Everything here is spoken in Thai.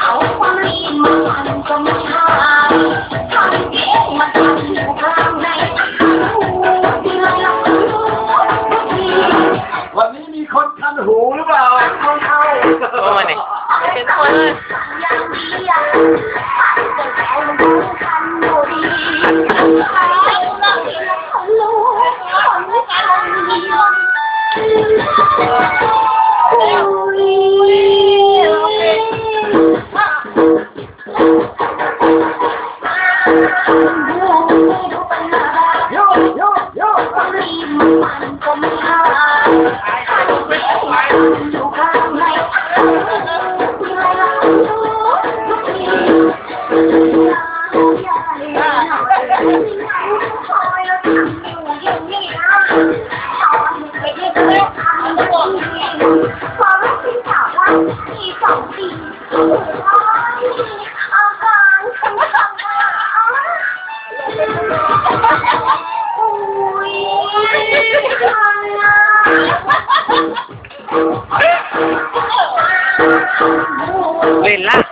เอาความลีนมาปั่นก็ไม่ใช่ทำเองมาทำอยู่กลางในที่ไรเรารู้วันนี้มีคนคันหูหรือเปล่าคนเข้ามาเนี่ยเป็นคนเลยอย่างดีอ่ะแต่แล้วมันรู้คันอยู่ดีใครเราที่เรารู้คนไม่กันโอ้ยโยโยโยมันก็ไม่หายอยู่ข้างในที่ไรเราคอยเราทำอยู่อย่างนี้นะตอนเด็กๆไม่ทำแบบนี้พอรู้ที่ข่าวว่ามี2 ปีอาการฉันทำว่าโอ้ยเล่นละ